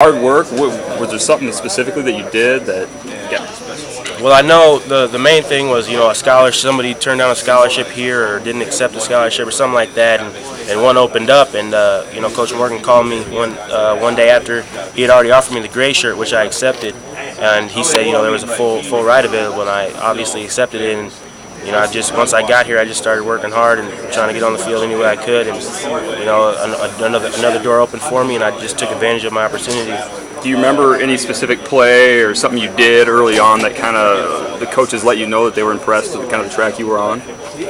Hard work. Was there something specifically that you did that? Yeah. Well, I know the main thing was, a scholarship. Somebody turned down a scholarship here or didn't accept a scholarship or something like that, and one opened up, and Coach Morgan called me one day after he had already offered me the gray shirt, which I accepted, and he said, there was a full ride available, and I obviously accepted it. And once I got here, I just started working hard and trying to get on the field any way I could, and another door opened for me, and I just took advantage of my opportunity. Do you remember any specific play or something you did early on that kind of the coaches let you know that they were impressed with the kind of the track you were on?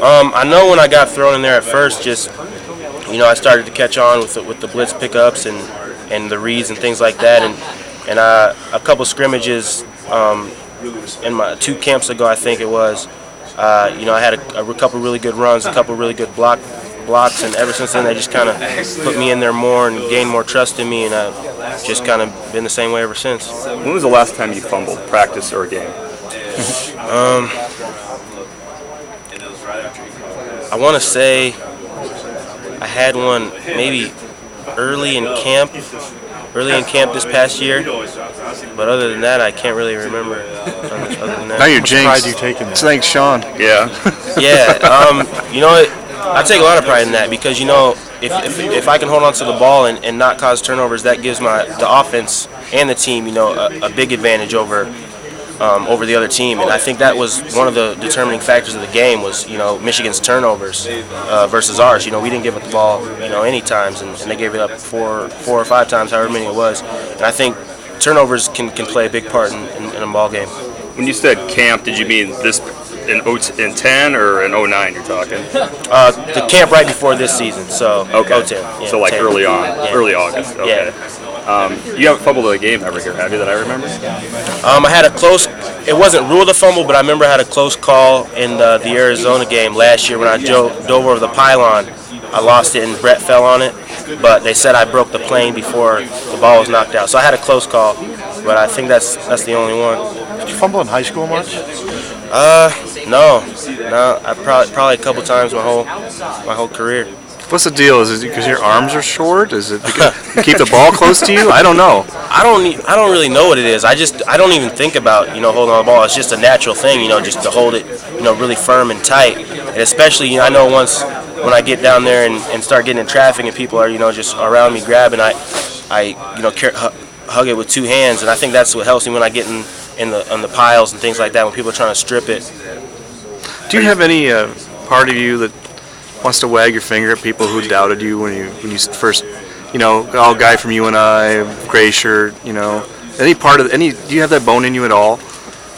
I know when I got thrown in there at first, I started to catch on with the blitz pickups and the reads and things like that, and a couple scrimmages in my 2 camps ago, I think it was. I had a couple really good runs, a couple really good blocks, and ever since then they just kind of put me in there more and gained more trust in me, and I've just kind of been the same way ever since. When was the last time you fumbled, practice or a game? I want to say I had one maybe early in camp this past year, but other than that, I can't really remember. Other than that. Now you're jinxed. Pride you taking that? Thanks, Sean. Yeah. Yeah. I take a lot of pride in that because if I can hold on to the ball and not cause turnovers, that gives the offense and the team a big advantage over the other team, and I think that was one of the determining factors of the game was Michigan's turnovers versus ours. We didn't give up the ball any times, and they gave it up four or five times, however many it was, and I think turnovers can play a big part in a ball game. When you said camp, did you mean this in 10 or in 09 you're talking? The camp right before this season, so okay. 10. Yeah, so like 10. early on, Yeah. early August. Okay. Yeah. You haven't fumbled a game ever here, have you, that I remember? I had a close, it wasn't ruled a fumble, but I remember I had a close call in the Arizona game last year when I dove over the pylon. I lost it and Brett fell on it, but they said I broke the plane before the ball was knocked out. So I had a close call, but I think that's the only one. Did you fumble in high school much? No. I probably a couple times my whole career. What's the deal? Is it because your arms are short? Is it because you keep the ball close to you? I don't know. I don't really know what it is. I don't even think about holding on the ball. It's just a natural thing, just to hold it really firm and tight. And especially I know once when I get down there and start getting in traffic and people are just around me grabbing, I hug it with 2 hands, and I think that's what helps me when I get in the piles and things like that when people are trying to strip it. Do you have any part of you that wants to wag your finger at people who doubted you when you first, guy from UNI, gray shirt, do you have that bone in you at all?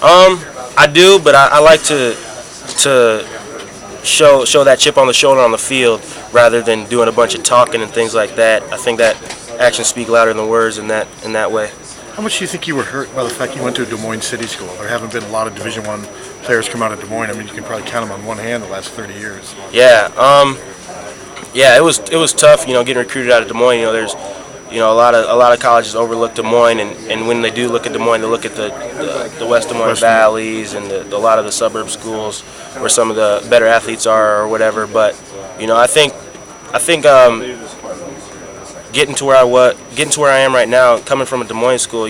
I do, but I like to show that chip on the shoulder on the field rather than doing a bunch of talking and things like that. I think that actions speak louder than words in that way. How much do you think you were hurt by the fact you went to a Des Moines city school? There haven't been a lot of Division I players come out of Des Moines. I mean, you can probably count them on one hand the last 30 years. Yeah, it was tough, getting recruited out of Des Moines. There's, a lot of colleges overlook Des Moines, and when they do look at Des Moines, they look at the West Des Moines valleys and a lot of the suburb schools where some of the better athletes are or whatever. But I think getting to where I am right now, coming from a Des Moines school,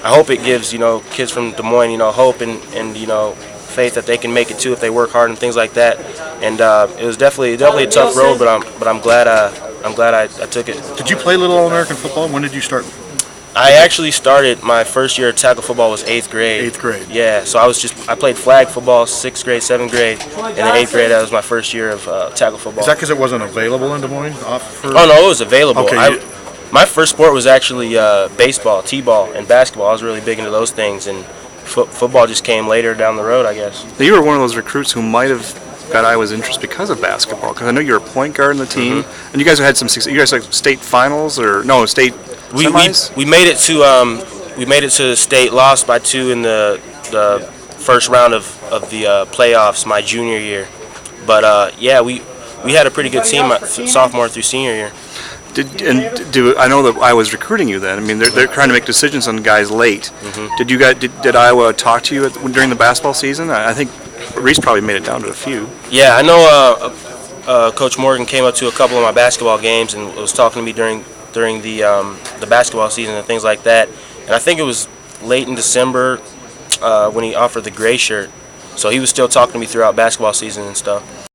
I hope it gives kids from Des Moines hope and faith that they can make it too if they work hard and things like that. And it was definitely a tough road, but I'm glad I took it. Did you play Little All-American football? When did you start? I actually started my first year of tackle football was 8th grade. 8th grade. Yeah, so I played flag football 6th grade, 7th grade, and then 8th grade that was my first year of tackle football. Is that because it wasn't available in Des Moines? Oh no, it was available. Okay. My first sport was actually baseball, t-ball, and basketball. I was really big into those things, and football just came later down the road, I guess. Now, you were one of those recruits who might have got Iowa's interest because of basketball, because I know you were a point guard in the team, and you guys had some success. You guys like state finals or no state semis? We made it to state, lost by 2 in the first round of the playoffs my junior year. But we had a pretty good team sophomore through senior year. I know that Iowa's recruiting you then. I mean, they're trying to make decisions on guys late. Mm-hmm. Did Iowa talk to you during the basketball season? I think Reese probably made it down to a few. Yeah, I know Coach Morgan came up to a couple of my basketball games and was talking to me during during the basketball season and things like that. And I think it was late in December when he offered the gray shirt. So he was still talking to me throughout basketball season and stuff.